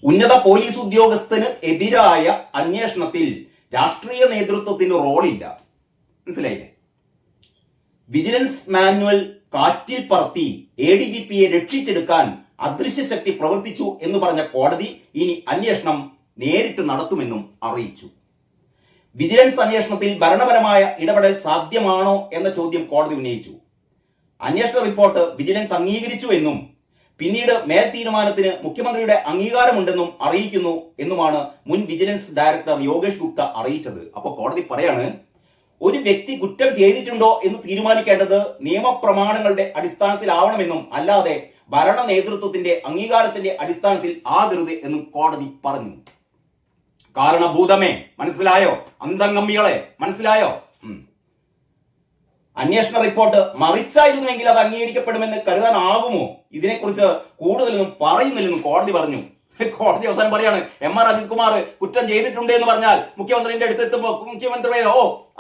ഉന്നത പോലീസ് ഉദ്യോഗസ്ഥന് എതിരായ അന്വേഷണത്തിൽ രാഷ്ട്രീയ നേതൃത്വത്തിന് റോളില്ല. മനസ്സിലായില്ലേ? വിജിലൻസ് മാനുവൽ കാറ്റിൽ പറത്തി ADGPയെ രക്ഷിച്ചെടുക്കാൻ അദൃശ്യശക്തി പ്രവർത്തിച്ചു എന്ന് പറഞ്ഞ കോടതി ഇനി അന്വേഷണം നേരിട്ട് നടത്തുമെന്നും അറിയിച്ചു. വിജിലൻസ് അന്വേഷണത്തിൽ ഭരണപരമായ ഇടപെടൽ സാധ്യമാണോ എന്ന ചോദ്യം കോടതി ഉന്നയിച്ചു. അന്വേഷണ റിപ്പോർട്ട് വിജിലൻസ് അംഗീകരിച്ചു എന്നും പിന്നീട് മേൽ തീരുമാനത്തിന് മുഖ്യമന്ത്രിയുടെ അംഗീകാരമുണ്ടെന്നും അറിയിക്കുന്നു എന്നുമാണ് മുൻ വിജിലൻസ് ഡയറക്ടർ യോഗേഷ് ഗുപ്ത അറിയിച്ചത്. അപ്പോൾ കോടതി പറയാണ്, ഒരു വ്യക്തി കുറ്റം ചെയ്തിട്ടുണ്ടോ എന്ന് തീരുമാനിക്കേണ്ടത് നിയമപ്രമാണങ്ങളുടെ അടിസ്ഥാനത്തിലാവണമെന്നും അല്ലാതെ ഭരണ നേതൃത്വത്തിന്റെ അംഗീകാരത്തിന്റെ അടിസ്ഥാനത്തിൽ ആകരുത് എന്നും കോടതി പറഞ്ഞു. കാരണഭൂതമേ, മനസ്സിലായോ? അന്തംഗമ്മികളെ മനസ്സിലായോ? അന്വേഷണ റിപ്പോർട്ട് മറിച്ചായിരുന്നുവെങ്കിൽ അത് അംഗീകരിക്കപ്പെടുമെന്ന് കരുതാനാകുമോ? ഇതിനെക്കുറിച്ച് കൂടുതലൊന്നും പറയുന്നില്ലെന്നും കോടതി പറഞ്ഞു. കോടതി അവസാനം പറയാണ്, M.R. അജിത് കുമാർ കുറ്റം ചെയ്തിട്ടുണ്ട് എന്ന് പറഞ്ഞാൽ മുഖ്യമന്ത്രിയുടെ അടുത്ത് എത്തുമ്പോൾ മുഖ്യമന്ത്രി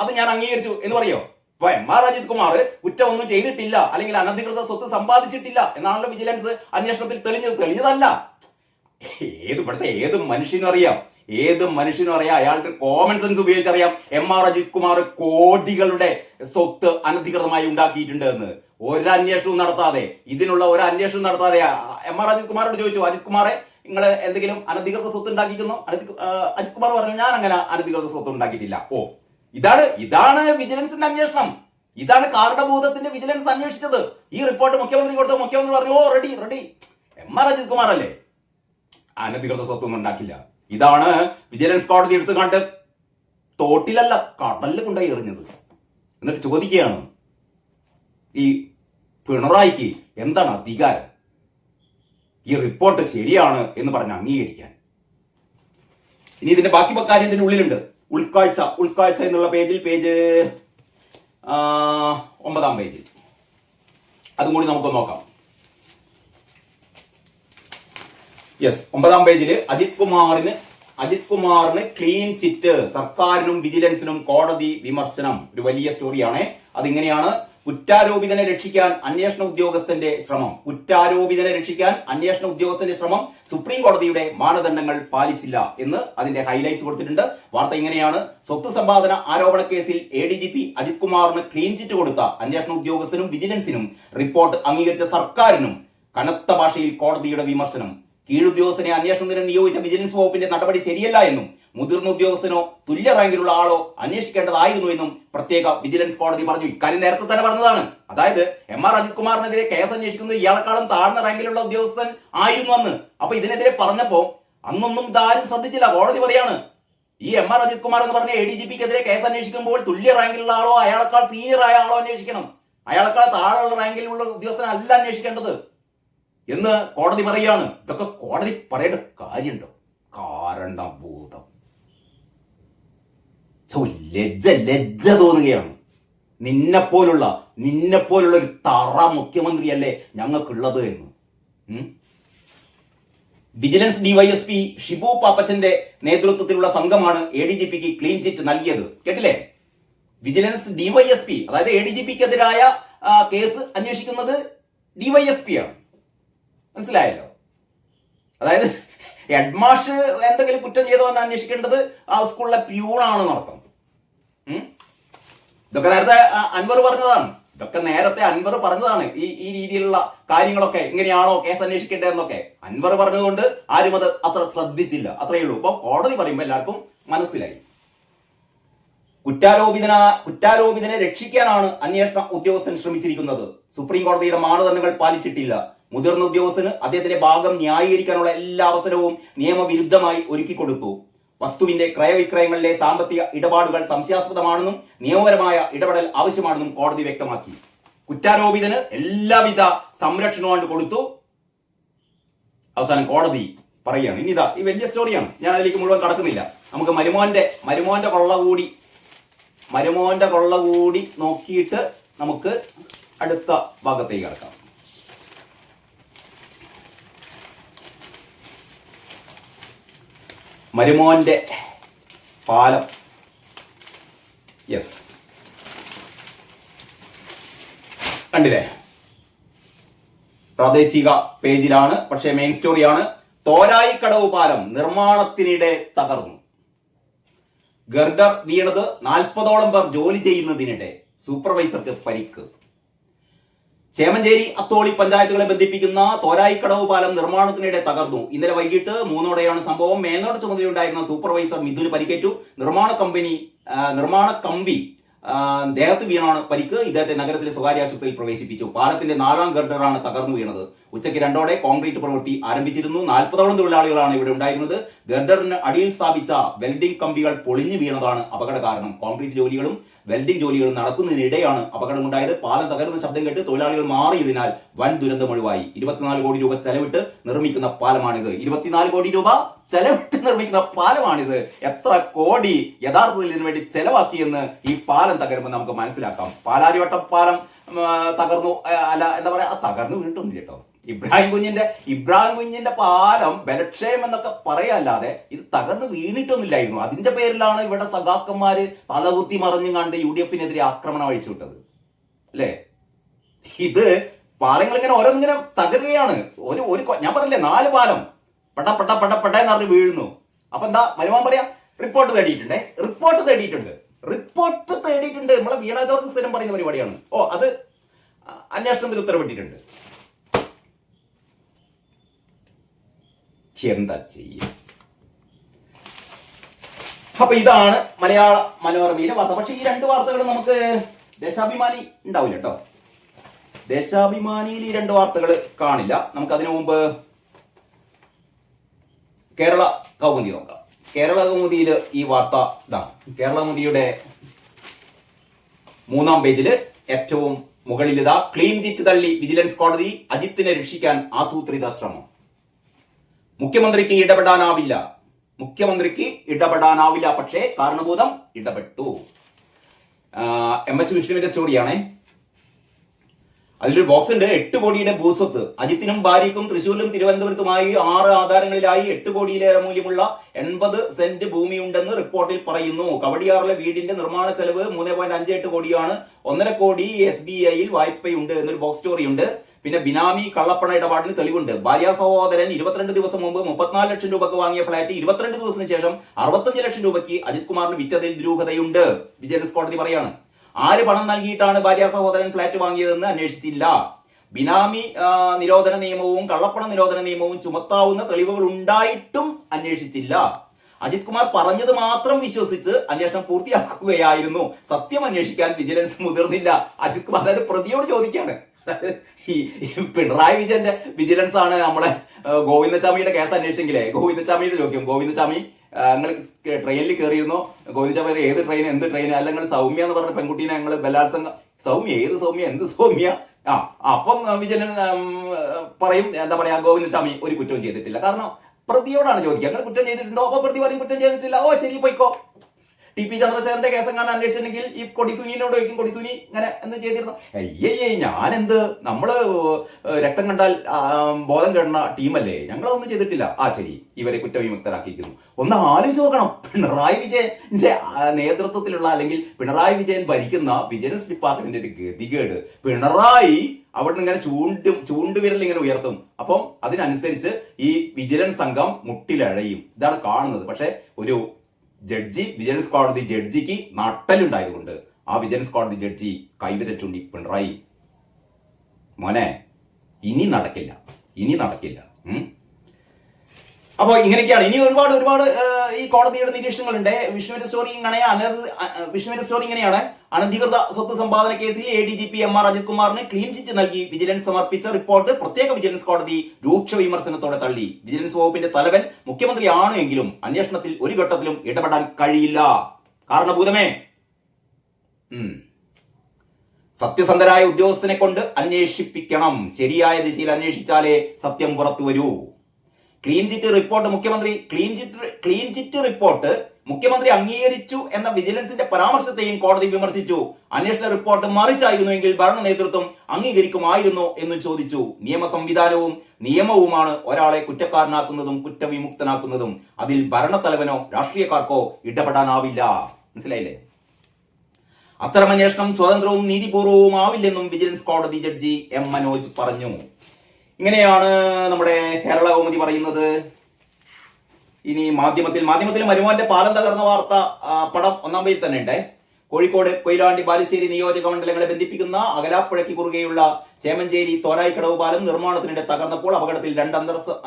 അത് ഞാൻ അംഗീകരിച്ചു എന്ന് പറയോ? ഇപ്പൊ M.R. അജിത് കുമാർ കുറ്റമൊന്നും ചെയ്തിട്ടില്ല, അല്ലെങ്കിൽ അനധികൃത സ്വത്ത് സമ്പാദിച്ചിട്ടില്ല എന്നാണല്ലോ വിജിലൻസ് അന്വേഷണത്തിൽ തെളിഞ്ഞതല്ല. ഇവിടുത്തെ ഏത് മനുഷ്യനും അറിയാം, അയാൾക്ക് കോമൺ സെൻസ് ഉപയോഗിച്ചറിയാം M.R. അജിത് കുമാർ കോടികളുടെ സ്വത്ത് അനധികൃതമായി ഉണ്ടാക്കിയിട്ടുണ്ട് എന്ന്. ഒരന്വേഷണവും നടത്താതെ, ഇതിനുള്ള ഒരു അന്വേഷണം നടത്താതെ M.R. അജിത് കുമാരോട് ചോദിച്ചു, അജിത് കുമാറെ നിങ്ങൾ എന്തെങ്കിലും അനധികൃത സ്വത്ത് ഉണ്ടാക്കിയിരിക്കുന്നോ? അജിത് കുമാർ പറഞ്ഞു, ഞാൻ അങ്ങനെ അനധികൃത സ്വത്ത് ഉണ്ടാക്കിയിട്ടില്ല. ഓ, ഇതാണ് വിജിലൻസിന്റെ അന്വേഷണം, ഇതാണ് കാരണഭൂതത്തിന്റെ വിജിലൻസ് അന്വേഷിച്ചത്. ഈ റിപ്പോർട്ട് മുഖ്യമന്ത്രി കൊടുത്തു, മുഖ്യമന്ത്രി പറഞ്ഞു, ഓ റെഡി. M.R. അജിത് കുമാർ അല്ലേ, അനധികൃത സ്വത്തൊന്നും ഉണ്ടാക്കില്ല. ഇതാണ് വിജിലൻസ് കോടതി എടുത്ത് കണ്ട് തോട്ടിലല്ല കടലിൽ കൊണ്ടായി എറിഞ്ഞത്. എന്നിട്ട് ചോദിക്കുകയാണ്, ഈ പിണറായിക്ക് എന്താണ് അധികാരം ഈ റിപ്പോർട്ട് ശരിയാണ് എന്ന് പറഞ്ഞ് അംഗീകരിക്കാൻ? ഇനി ഇതിന്റെ ബാക്കി കാര്യം ഇതിന്റെ ഉള്ളിലുണ്ട്. ഉൾക്കാഴ്ച എന്നുള്ള പേജ് 9-ാം പേജിൽ അതും കൂടി നമുക്ക് നോക്കാം. യെസ്, 9-ാം പേജിൽ അജിത് കുമാറിന് ക്ലീൻ ചിറ്റ്, സർക്കാരിനും വിജിലൻസിനും കോടതി വിമർശനം. ഒരു വലിയ സ്റ്റോറിയാണ്. അതിങ്ങനെയാണ്: കുറ്റാരോപിതനെ രക്ഷിക്കാൻ അന്വേഷണ ഉദ്യോഗസ്ഥന്റെ ശ്രമം സുപ്രീം കോടതിയുടെ മാനദണ്ഡങ്ങൾ പാലിച്ചില്ല എന്ന് അതിന്റെ ഹൈലൈറ്റ്സ് കൊടുത്തിട്ടുണ്ട്. വാർത്ത ഇങ്ങനെയാണ്: സ്വത്ത് സമ്പാദന ആരോപണ കേസിൽ ADGP അജിത് കുമാറിന് ക്ലീൻ ചിറ്റ് കൊടുത്ത അന്വേഷണ ഉദ്യോഗസ്ഥനും വിജിലൻസിനും റിപ്പോർട്ട് അംഗീകരിച്ച സർക്കാരിനും കനത്ത ഭാഷയിൽ കോടതിയുടെ വിമർശനം. കീഴുദ്യോഗസ്ഥനെ അന്വേഷണത്തിന് നിയോഗിച്ച വിജിലൻസ് വകുപ്പിന്റെ നടപടി ശരിയല്ല എന്നും മുതിർന്ന ഉദ്യോഗസ്ഥനോ തുല്യ റാങ്കിലുള്ള ആളോ അന്വേഷിക്കേണ്ടതായിരുന്നു എന്നും പ്രത്യേക വിജിലൻസ് കോടതി പറഞ്ഞു. ഇക്കാര്യം നേരത്തെ തന്നെ പറഞ്ഞതാണ്. അതായത് M.R. അജിത് കുമാറിനെതിരെ കേസ് അന്വേഷിക്കുന്നത് ഇയാളെക്കാളും താഴ്ന്ന റാങ്കിലുള്ള ഉദ്യോഗസ്ഥൻ ആയിരുന്നു അന്ന്. അപ്പൊ ഇതിനെതിരെ പറഞ്ഞപ്പോ അന്നൊന്നും ഇതാരും ശ്രദ്ധിച്ചില്ല. കോടതി പറയാണ്, ഈ M.R. അജിത് കുമാർ എന്ന് പറഞ്ഞ ADGPക്കെതിരെ കേസ് അന്വേഷിക്കുമ്പോൾ തുല്യ റാങ്കിലുള്ള ആളോ അയാളെക്കാൾ സീനിയർ ആയ ആളോ അന്വേഷിക്കണം, അയാളെക്കാൾ താഴെയുള്ള റാങ്കിലുള്ള ഉദ്യോഗസ്ഥനല്ല അന്വേഷിക്കേണ്ടത് എന്ന് കോടതി പറയാണ്. ഇതൊക്കെ കോടതി പറയേണ്ട കാര്യമുണ്ടോ? കാരണഭൂതം. ലജ്ജ തോന്നുകയാണ്. നിന്നെപ്പോലുള്ള ഒരു തറ മുഖ്യമന്ത്രിയല്ലേ ഞങ്ങൾക്കുള്ളത് എന്ന്. വിജിലൻസ് DYSP ഷിബു പാപ്പച്ചന്റെ നേതൃത്വത്തിലുള്ള സംഘമാണ് ADGPക്ക് ക്ലീൻ ചിറ്റ് നൽകിയത്. കേട്ടില്ലേ? വിജിലൻസ് DYSP, അതായത് ADGPക്കെതിരായ കേസ് അന്വേഷിക്കുന്നത് DYSP ആണ്. മനസ്സിലായല്ലോ? അതായത് ഹെഡ്മാഷ് എന്തെങ്കിലും കുറ്റം ചെയ്തോ എന്ന് അന്വേഷിക്കേണ്ടത് ആ സ്കൂളിലെ പ്യൂണാണ് നടത്തുന്നത്. ഇതൊക്കെ നേരത്തെ അൻവർ പറഞ്ഞതാണ്. ഈ രീതിയിലുള്ള കാര്യങ്ങളൊക്കെ ഇങ്ങനെയാണോ കേസ് അന്വേഷിക്കേണ്ടതെന്നൊക്കെ അൻവർ പറഞ്ഞതുകൊണ്ട് ആരും അത് അത്ര ശ്രദ്ധിച്ചില്ല, അത്രയേ ഉള്ളൂ. അപ്പൊ കോടതി പറയുമ്പോൾ എല്ലാവർക്കും മനസ്സിലായി. കുറ്റാരോപിതനെ രക്ഷിക്കാനാണ് അന്വേഷണ ഉദ്യോഗസ്ഥൻ ശ്രമിച്ചിരിക്കുന്നത്. സുപ്രീം കോടതിയുടെ മാനദണ്ഡങ്ങൾ പാലിച്ചിട്ടില്ല. മുതിർന്ന ഉദ്യോഗസ്ഥന് അദ്ദേഹത്തിന്റെ ഭാഗം ന്യായീകരിക്കാനുള്ള എല്ലാ അവസരവും നിയമവിരുദ്ധമായി ഒരുക്കിക്കൊടുത്തു. വസ്തുവിന്റെ ക്രയവിക്രയങ്ങളിലെ സാമ്പത്തിക ഇടപാടുകൾ സംശയാസ്പദമാണെന്നും നിയമപരമായ ഇടപെടൽ ആവശ്യമാണെന്നും കോടതി വ്യക്തമാക്കി. കുറ്റാരോപിതന് എല്ലാവിധ സംരക്ഷണവും കൊടുത്തു. അവസാനം കോടതി പറയുകയാണ്. ഇനി ഇതാ ഈ വലിയ സ്റ്റോറിയാണ്, ഞാൻ അതിലേക്ക് മുഴുവൻ കടക്കുന്നില്ല. നമുക്ക് മരുമോന്റെ കൊള്ള കൂടി നോക്കിയിട്ട് നമുക്ക് അടുത്ത ഭാഗത്തേക്ക് കടക്കാം. മരുമോന്റെ പാലം, യെസ്, കണ്ടില്ലേ? പ്രാദേശിക പേജിലാണ്, പക്ഷേ മെയിൻ സ്റ്റോറിയാണ്. തോരായിക്കടവ് പാലം നിർമ്മാണത്തിനിടെ തകർന്നു. ഗർഡർ വീണത് 40ഓളം പേർ ജോലി ചെയ്യുന്നതിനിടെ, സൂപ്പർവൈസർക്ക് പരിക്ക്. ചേമഞ്ചേരി അത്തോളി പഞ്ചായത്തുകളെ ബന്ധിപ്പിക്കുന്ന തോരായിക്കടവ് പാലം നിർമ്മാണത്തിനിടെ തകർന്നു. ഇന്നലെ വൈകിട്ട് 3ഓടെയാണ് സംഭവം. മേൽനോട്ട ചുമതലയുണ്ടായിരുന്ന സൂപ്പർവൈസർ മിഥുന് പരിക്കേറ്റു. നിർമ്മാണ കമ്പി ദേഹത്ത് വീണാണ് പരിക്ക്. ഇദ്ദേഹത്തെ നഗരത്തിലെ സ്വകാര്യ ആശുപത്രിയിൽ പ്രവേശിപ്പിച്ചു. പാലത്തിന്റെ 4ാം ഗർഡറാണ് തകർന്നു വീണത്. ഉച്ചയ്ക്ക് 2ഓടെ കോൺക്രീറ്റ് പ്രവൃത്തി ആരംഭിച്ചിരുന്നു. 40ഓളം തൊഴിലാളികളാണ് ഇവിടെ ഉണ്ടായിരുന്നത്. ഗർഡറിന് അടിയിൽ സ്ഥാപിച്ച വെൽഡിംഗ് കമ്പികൾ പൊളിഞ്ഞു വീണതാണ് അപകട കാരണം. കോൺക്രീറ്റ് ജോലികളും വെൽഡിംഗ് ജോലികളും നടക്കുന്നതിനിടെയാണ് അപകടമുണ്ടായത്. പാലം തകർന്ന ശബ്ദം കേട്ട് തൊഴിലാളികൾ മാറിയതിനാൽ വൻ ദുരന്തം ഒഴിവായി. 24 കോടി രൂപ ചെലവിട്ട് നിർമ്മിക്കുന്ന പാലമാണിത്. 24 കോടി രൂപ ചെലവിട്ട് നിർമ്മിക്കുന്ന പാലമാണിത്. എത്ര കോടി യഥാർത്ഥത്തിൽ ഇതിനു വേണ്ടി ചെലവാക്കിയെന്ന് ഈ പാലം തകരുമ്പോൾ നമുക്ക് മനസ്സിലാക്കാം. പാലാരിവട്ടം പാലം തകർന്നു, അല്ല എന്താ പറയാ, തകർന്നു വീണിട്ടൊന്നും കേട്ടോ. ഇബ്രാഹിം കുഞ്ഞിന്റെ പാലം ബലക്ഷയം എന്നൊക്കെ പറയാല്ലാതെ ഇത് തകർന്ന് വീണിട്ടൊന്നുമില്ലായിരുന്നു. അതിന്റെ പേരിലാണ് ഇവിടെ സഖാക്കന്മാര് തലകുത്തി മറിഞ്ഞു കണ്ട് UDF-നെതിരെ ആക്രമണം അഴിച്ചു വിട്ടത്, അല്ലേ? ഇത് പാലങ്ങൾ ഇങ്ങനെ ഓരോന്നിങ്ങനെ തകരുകയാണ്. ഞാൻ പറഞ്ഞില്ലേ, 4 പാലം പെട്ട എന്ന് പറഞ്ഞ് വീഴുന്നു. അപ്പൊ എന്താ മരുമാൻ പറയാ, റിപ്പോർട്ട് തേടിയിട്ടുണ്ട്. നമ്മളെ വീണ ജോർജ് സ്ഥിരം പറയുന്ന പരിപാടിയാണ്. അത് അന്വേഷണത്തിൽ ഉത്തരവിട്ടിട്ടുണ്ട്. എന്താ ചെയ്യും? അപ്പൊ ഇതാണ് മലയാള മനോരമയിലെ വാർത്ത. പക്ഷെ ഈ 2 വാർത്തകളും നമുക്ക് ദേശാഭിമാനി ഉണ്ടാവില്ല കേട്ടോ. ദേശാഭിമാനിയിൽ ഈ 2 വാർത്തകൾ കാണില്ല. നമുക്ക് അതിനു മുമ്പ് കേരള കൗമുദി നോക്കാം. കേരള കൗമുദിയിൽ ഈ വാർത്ത കേരള കൗമുദിയുടെ 3ാം പേജിൽ ഏറ്റവും മുകളിൽ ക്ലീൻ ചിറ്റ് തള്ളി വിജിലൻസ് കോടതി, അജിത്തിനെ രക്ഷിക്കാൻ ആസൂത്രിത ശ്രമം. മുഖ്യമന്ത്രിക്ക് ഇടപെടാനാവില്ല, പക്ഷേ കാരണഭൂതം ഇടപെട്ടു. MS വിഷ്ണുവിന്റെ സ്റ്റോറിയാണേ. അതിലൊരു ബോക്സ് ഉണ്ട്. 8 കോടിയുടെ ഭൂസ്വത്ത്. അജിത്തിനും ഭാര്യയ്ക്കും തൃശ്ശൂരിലും തിരുവനന്തപുരത്തുമായി 6 ആധാരങ്ങളിലായി 8 കോടിയിലേറെ മൂല്യമുള്ള 80 സെന്റ് ഭൂമിയുണ്ടെന്ന് റിപ്പോർട്ടിൽ പറയുന്നു. കവടിയാറിലെ വീടിന്റെ നിർമ്മാണ ചെലവ് 3.58 കോടിയാണ്. 1.5 കോടി SBIയിൽ വായ്പയുണ്ട് എന്നൊരു ബോക്സ് സ്റ്റോറി ഉണ്ട്. പിന്നെ ബിനാമി കള്ളപ്പണ ഇടപാടിന് തെളിവുണ്ട്. ഭാര്യ സഹോദരൻ 22 ദിവസം മുമ്പ് 34 ലക്ഷം രൂപക്ക് വാങ്ങിയ ഫ്ളാറ്റ് 22 ദിവസത്തിന് ശേഷം 65 ലക്ഷം രൂപയ്ക്ക് അജിത് കുമാറിന് വിറ്റതിൽ ദുരൂഹതയുണ്ട്. വിജിലൻസ് കോടതി പറയാണ്. ആര് പണം നൽകിയിട്ടാണ് ഭാര്യ സഹോദരൻ ഫ്ളാറ്റ് വാങ്ങിയതെന്ന് അന്വേഷിച്ചില്ല. ബിനാമി നിരോധന നിയമവും കള്ളപ്പണ നിരോധന നിയമവും ചുമത്താവുന്ന തെളിവുകൾ ഉണ്ടായിട്ടും അന്വേഷിച്ചില്ല. അജിത് കുമാർ പറഞ്ഞത് മാത്രം വിശ്വസിച്ച് അന്വേഷണം പൂർത്തിയാക്കുകയായിരുന്നു. സത്യം അന്വേഷിക്കാൻ വിജിലൻസ് മുതിർന്നില്ല. അജിത് കുമാർ അതായത് പ്രതിയോട് ചോദിക്കാണ്. ഈ പിണറായി വിജയന്റെ വിജിലൻസ് ആണ് നമ്മളെ ഗോവിന്ദചാമിയുടെ കേസ് അന്വേഷിച്ചെങ്കിലേ ഗോവിന്ദചാമിയുടെ ചോദിക്കും. ഗോവിന്ദചാമി നിങ്ങൾ ട്രെയിനിൽ കയറിയിരുന്നോ? ഗോവിന്ദചാമി ഏത് ട്രെയിൻ, എന്ത് ട്രെയിൻ? അല്ല നിങ്ങൾ സൗമ്യ എന്ന് പറഞ്ഞ പെൺകുട്ടീനെ ഞങ്ങൾ ബലാത്സംഗം. സൗമ്യ ഏത് സൗമ്യ, എന്ത് സൗമ്യ? അപ്പം വിജയൻ പറയും, എന്താ പറയാ, ഗോവിന്ദചാമി ഒരു കുറ്റവും ചെയ്തിട്ടില്ല. കാരണം പ്രതിയോടാണ് ചോദിക്കുക, നിങ്ങൾ കുറ്റം ചെയ്തിട്ടുണ്ടോ? അപ്പൊ പ്രതി പറയും കുറ്റം ചെയ്തിട്ടില്ല. ശരി പോയിക്കോ. TP ചന്ദ്രശേഖരന്റെ കേസ് എങ്ങാനും അന്വേഷിച്ചിട്ടുണ്ടെങ്കിൽ ഈ കൊടിസുനിയോട് ചോദിക്കും, കൊടിസുനി ഇങ്ങനെ എന്ത് ചെയ്തിരുന്നു? ഞാനെന്ത്, നമ്മള് രക്തം കണ്ടാൽ ബോധം കേടുന്ന ടീമല്ലേ, ഞങ്ങളൊന്നും ചെയ്തിട്ടില്ല. ശരി, ഇവരെ കുറ്റവിമുക്തരാക്കിയിരിക്കുന്നു. ഒന്ന് ആലോചിച്ച് നോക്കണം. പിണറായി വിജയന്റെ നേതൃത്വത്തിലുള്ള അല്ലെങ്കിൽ പിണറായി വിജയൻ ഭരിക്കുന്ന വിജിലൻസ് ഡിപ്പാർട്ട്മെന്റിന്റെ ഗതികേട്. പിണറായി അവിടെ ഇങ്ങനെ ചൂണ്ടുവിരൽ ഇങ്ങനെ ഉയർത്തും. അപ്പം അതിനനുസരിച്ച് ഈ വിജിലൻസ് സംഘം മുട്ടിലഴയും. ഇതാണ് കാണുന്നത്. പക്ഷെ ഒരു വിജിലൻസ് കോടതി ജഡ്ജിക്ക് നട്ടലുണ്ടായതുകൊണ്ട് ആ വിജിലൻസ് കോടതി ജഡ്ജി കൈവിരച്ചുണ്ടി പിണറായി മോനെ ഇനി നടക്കില്ല. അപ്പൊ ഇങ്ങനെയൊക്കെയാണ്. ഇനി ഒരുപാട് ഈ കോടതിയുടെ നിരീക്ഷണങ്ങളുണ്ട്. വിഷ്ണുവിന്റെ സ്റ്റോറി ഇങ്ങനെയാണ്. അനധികൃത സ്വത്ത് സമ്പാദന കേസിൽ ADGP MR അജിത് കുമാറിന് ക്ലീൻ ചിറ്റ് നൽകി വിജിലൻസ് സമർപ്പിച്ച റിപ്പോർട്ട് പ്രത്യേക വിജിലൻസ് കോടതി രൂക്ഷ വിമർശനത്തോടെ തള്ളി. വിജിലൻസ് വകുപ്പിന്റെ തലവൻ മുഖ്യമന്ത്രിയാണ് എങ്കിലും അന്വേഷണത്തിൽ ഒരു ഘട്ടത്തിലും ഇടപെടാൻ കഴിയില്ല. കാരണഭൂതമേ. സത്യസന്ധരായ ഉദ്യോഗസ്ഥനെ കൊണ്ട് അന്വേഷിപ്പിക്കണം. ശരിയായ ദിശയിൽ അന്വേഷിച്ചാലേ സത്യം പുറത്തു വരൂ. ക്ലീൻ ചിറ്റ് റിപ്പോർട്ട് മുഖ്യമന്ത്രി അംഗീകരിച്ചു എന്ന വിജിലൻസിന്റെ പരാമർശത്തെയും കോടതി വിമർശിച്ചു. അന്വേഷണ റിപ്പോർട്ട് മറിച്ചായിരുന്നുവെങ്കിൽ ഭരണ നേതൃത്വം അംഗീകരിക്കുമായിരുന്നോ എന്ന് ചോദിച്ചു. നിയമ സംവിധാനവും നിയമവുമാണ് ഒരാളെ കുറ്റക്കാരനാക്കുന്നതും കുറ്റവിമുക്തനാക്കുന്നതും. അതിൽ ഭരണത്തലവനോ രാഷ്ട്രീയക്കാർക്കോ ഇടപെടാനാവില്ല. മനസ്സിലായില്ലേ? അത്തരം അന്വേഷണം സ്വതന്ത്രവും നീതിപൂർവവും ആവില്ലെന്നും വിജിലൻസ് കോടതി ജഡ്ജി എം മനോജ് പറഞ്ഞു. ഇങ്ങനെയാണ് നമ്മുടെ കേരള കൗമുദി പറയുന്നത്. ഇനി മാധ്യമത്തിൽ മരുമോന്റെ പാലം തകർന്ന വാർത്ത പടം 1-ാം പേജിൽ തന്നെ ഉണ്ട്. കോഴിക്കോട് കൊയിലാണ്ടി ബാലുശ്ശേരി നിയോജക മണ്ഡലങ്ങളെ ബന്ധിപ്പിക്കുന്ന അകലാപ്പുഴയ്ക്ക് കുറുകെയുള്ള ചേമഞ്ചേരി തോരായിക്കടവ് പാലം നിർമ്മാണത്തിനിടെ തകർന്നപ്പോൾ അപകടത്തിൽ 2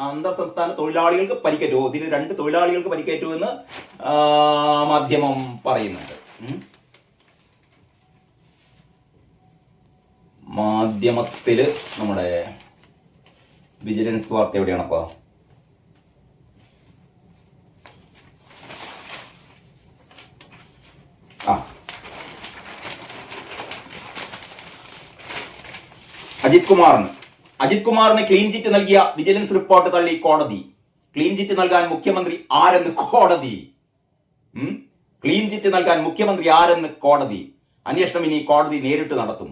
അന്തർ സംസ്ഥാന തൊഴിലാളികൾക്ക് പരിക്കേറ്റു. ഇതിൽ 2 തൊഴിലാളികൾക്ക് പരിക്കേറ്റു എന്ന് മാധ്യമം പറയുന്നുണ്ട്. മാധ്യമത്തില് നമ്മുടെ വിജിലൻസ് വാർത്ത എവിടെയാണപ്പോ? അജിത് കുമാറിന് ക്ലീൻ ചിറ്റ് നൽകിയ വിജിലൻസ് റിപ്പോർട്ട് തള്ളി കോടതി. ക്ലീൻ ചിറ്റ് നൽകാൻ മുഖ്യമന്ത്രി ആരെന്ന് കോടതി. ക്ലീൻ ചിറ്റ് നൽകാൻ മുഖ്യമന്ത്രി ആരെന്ന് കോടതി. അന്വേഷണം ഇനി കോടതി നേരിട്ട് നടത്തും.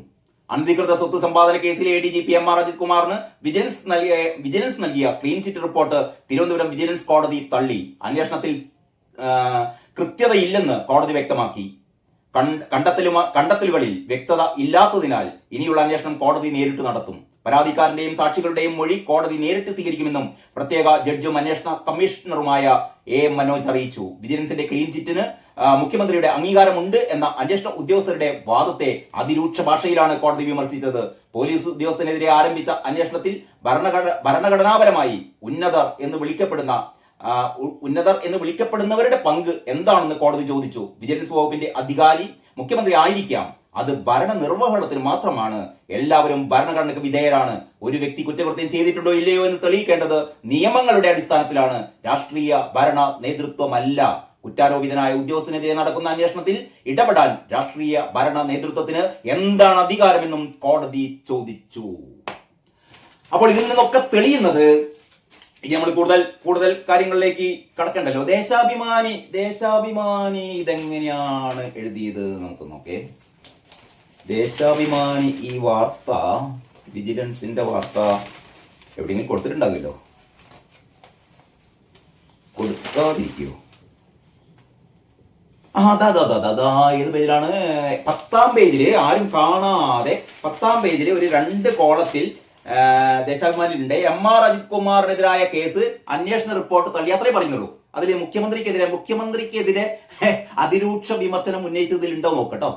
അനധികൃത സ്വത്ത് സമ്പാദന കേസിലെ ADGP MR അജിത് കുമാറിന് വിജിലൻസ് നൽകിയ clean chit report Thiruvananthapuram vigilance കോടതി തള്ളി. അന്വേഷണത്തിൽ കൃത്യതയില്ലെന്ന് കോടതി വ്യക്തമാക്കി. കണ്ടെത്തലുകളിൽ വ്യക്തത ഇല്ലാത്തതിനാൽ ഇനിയുള്ള അന്വേഷണം കോടതി നേരിട്ട് നടത്തും. പരാതിക്കാരന്റെയും സാക്ഷികളുടെയും മൊഴി കോടതി നേരിട്ട് സ്വീകരിക്കുമെന്നും പ്രത്യേക ജഡ്ജും അന്വേഷണ കമ്മീഷണറുമായ AM മനോജ് അറിയിച്ചു. വിജിലൻസിന്റെ ക്ലീൻ ചിറ്റിന് മുഖ്യമന്ത്രിയുടെ അംഗീകാരമുണ്ട് എന്ന അന്വേഷണ ഉദ്യോഗസ്ഥരുടെ വാദത്തെ അതിരൂക്ഷ ഭാഷയിലാണ് കോടതി വിമർശിച്ചത്. പോലീസ് ഉദ്യോഗസ്ഥനെതിരെ ആരംഭിച്ച അന്വേഷണത്തിൽ ഭരണഘടനാപരമായി ഉന്നതർ എന്ന് വിളിക്കപ്പെടുന്നവരുടെ പങ്ക് എന്താണെന്ന് കോടതി ചോദിച്ചു. വിജിലൻസ് വകുപ്പിന്റെ അധികാരി മുഖ്യമന്ത്രി ആയിരിക്കാം, അത് ഭരണ നിർവഹണത്തിന് മാത്രമാണ്. എല്ലാവരും ഭരണഘടനയ്ക്ക് വിധേയരാണ്. ഒരു വ്യക്തി കുറ്റകൃത്യം ചെയ്തിട്ടുണ്ടോ ഇല്ലയോ എന്ന് തെളിയിക്കേണ്ടത് നിയമങ്ങളുടെ അടിസ്ഥാനത്തിലാണ്, രാഷ്ട്രീയ ഭരണ നേതൃത്വമല്ല. കുറ്റാരോപിതനായ ഉദ്യോഗസ്ഥനെതിരെ നടക്കുന്ന അന്വേഷണത്തിൽ ഇടപെടാൻ രാഷ്ട്രീയ ഭരണ നേതൃത്വത്തിന് എന്താണ് അധികാരമെന്നും കോടതി ചോദിച്ചു. അപ്പോൾ ഇതിൽ നിന്നൊക്കെ തെളിയുന്നത്, ഇനി നമ്മൾ കൂടുതൽ കാര്യങ്ങളിലേക്ക് കടക്കണ്ടല്ലോ. ദേശാഭിമാനി ഇതെങ്ങനെയാണ് എഴുതിയത് നമുക്ക് നോക്കേ. ദേശാഭിമാനി ഈ വാർത്ത, വിജിലൻസിന്റെ വാർത്ത എവിടെയെങ്കിലും കൊടുത്തിട്ടുണ്ടാവില്ലോ, കൊടുക്കാതിരിക്കോ? ഏത് പേജിലാണ്? 10-ാം പേജില്, ആരും കാണാതെ 10-ാം പേജില് ഒരു 2 കോളത്തിൽ ദേശാഭിമാനിയിലുണ്ട്. MR അജിത് കുമാറിനെതിരായ കേസ് അന്വേഷണ റിപ്പോർട്ട് തള്ളി, അത്രേ പറയുന്നുള്ളൂ. അതിൽ മുഖ്യമന്ത്രിക്കെതിരെ അതിരൂക്ഷ വിമർശനം ഉന്നയിച്ചതിലുണ്ടോ നോക്കട്ടോ.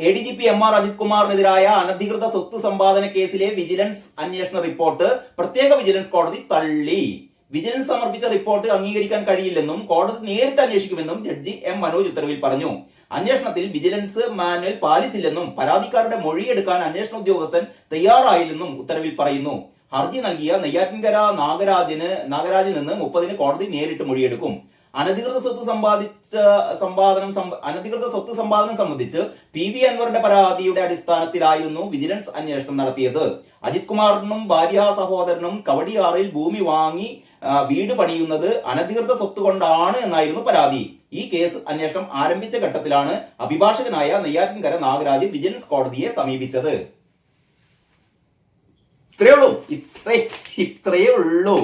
ADGP MR അജിത് കുമാറിനെതിരായ അനധികൃത സ്വത്ത് സമ്പാദന കേസിലെ വിജിലൻസ് അന്വേഷണ റിപ്പോർട്ട് പ്രത്യേക വിജിലൻസ് കോടതി തള്ളി. വിജിലൻസ് സമർപ്പിച്ച റിപ്പോർട്ട് അംഗീകരിക്കാൻ കഴിയില്ലെന്നും കോടതി നേരിട്ട് അന്വേഷിക്കുമെന്നും ജഡ്ജി M മനോജ് ഉത്തരവിൽ പറഞ്ഞു. അന്വേഷണത്തിൽ വിജിലൻസ് മാനുവൽ പാലിച്ചില്ലെന്നും പരാതിക്കാരുടെ മൊഴിയെടുക്കാൻ അന്വേഷണ ഉദ്യോഗസ്ഥൻ തയ്യാറായില്ലെന്നും ഉത്തരവിൽ പറയുന്നു. ഹർജി നൽകിയ നെയ്യാറ്റിൻകര നാഗരാജിൽ നിന്ന് 30-ന് കോടതി നേരിട്ട് മൊഴിയെടുക്കും. അനധികൃത സ്വത്ത് സമ്പാദനം സംബന്ധിച്ച് PV അൻവറിന്റെ പരാതിയുടെ അടിസ്ഥാനത്തിലായിരുന്നു വിജിലൻസ് അന്വേഷണം നടത്തിയത്. അജിത് കുമാറിനും ഭാര്യ സഹോദരനും കവടിയാറിൽ ഭൂമി വാങ്ങി വീട് പണിയുന്നത് അനധികൃത സ്വത്ത് കൊണ്ടാണ് എന്നായിരുന്നു പരാതി. ഈ കേസ് അന്വേഷണം ആരംഭിച്ച ഘട്ടത്തിലാണ് അഭിഭാഷകനായ നെയ്യാറ്റിൻകര നാഗരാജ് വിജിലൻസ് കോടതിയെ സമീപിച്ചത്. ഇത്രയേ ഉള്ളൂ.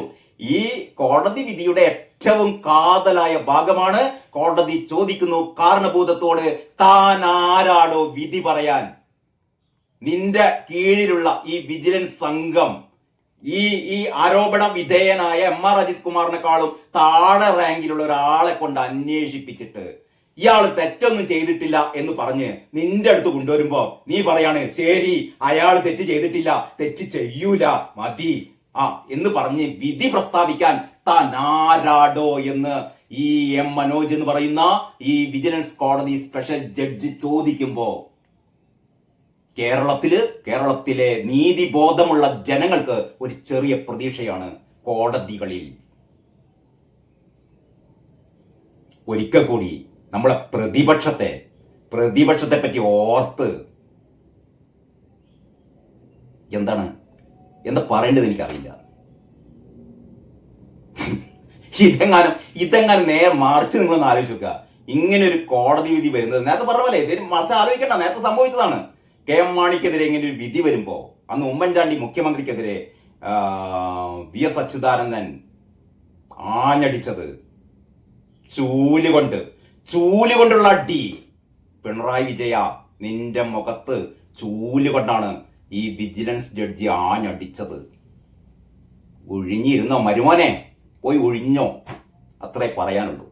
ഈ കോടതി വിധിയുടെ ഏറ്റവും കാതലായ ഭാഗമാണ്. കോടതി ചോദിക്കുന്നു കാരണഭൂതത്തോട്, താൻ ആരാടോ വിധി പറയാൻ? നിന്റെ കീഴിലുള്ള ഈ വിജിലൻസ് സംഘം ഈ ആരോപണ വിധേയനായ MR അജിത് കുമാറിനെക്കാളും താഴെ റാങ്കിലുള്ള ഒരാളെ കൊണ്ട് അന്വേഷിപ്പിച്ചിട്ട് ഇയാൾ തെറ്റൊന്നും ചെയ്തിട്ടില്ല എന്ന് പറഞ്ഞ് നിന്റെ അടുത്ത് കൊണ്ടുവരുമ്പോ നീ പറയാണ് ശരി, അയാൾ തെറ്റ് ചെയ്തിട്ടില്ല, തെറ്റ് ചെയ്യൂല, മതി എന്ന് പറഞ്ഞ് വിധി പ്രസ്താവിക്കാൻ താൻ ആരാടോ എന്ന് ഈ M മനോജ് എന്ന് പറയുന്ന ഈ വിജിലൻസ് കോടതി സ്പെഷ്യൽ ജഡ്ജി ചോദിക്കുമ്പോ കേരളത്തിലെ നീതിബോധമുള്ള ജനങ്ങൾക്ക് ഒരു ചെറിയ പ്രതീക്ഷയാണ് കോടതികളിൽ. ഒരിക്കൽ കൂടി നമ്മളെ പ്രതിപക്ഷത്തെ പറ്റി ഓർത്ത് എന്താ പറയേണ്ടത് എനിക്കറിയില്ല. ഇതെങ്ങാനും നേരെ മറിച്ച് നിങ്ങളൊന്ന് ആലോചിച്ച് നോക്കുക. ഇങ്ങനെ ഒരു കോടതി വിധി വരുന്നത് നേരത്തെ പറഞ്ഞ പോലെ ഇതിന് മറിച്ച് ആലോചിക്കണ്ട, നേരത്തെ സംഭവിച്ചതാണ്. കെ എം മാണിക്കെതിരെ ഇങ്ങനെ ഒരു വിധി വരുമ്പോ അന്ന് ഉമ്മൻചാണ്ടി മുഖ്യമന്ത്രിക്കെതിരെ വി എസ് അച്യുതാനന്ദൻ ആഞ്ഞടിച്ചത് ചൂലുകൊണ്ടുള്ള അടി. പിണറായി വിജയ, നിന്റെ മുഖത്ത് ചൂലുകൊണ്ടാണ് ഈ വിജിലൻസ് ജഡ്ജി ആഞ്ഞടിച്ചത്. ഒഴിഞ്ഞിരുന്നോ മരുമോനെ, പോയി ഒഴിഞ്ഞോ, അത്രേ പറയാനുള്ളൂ.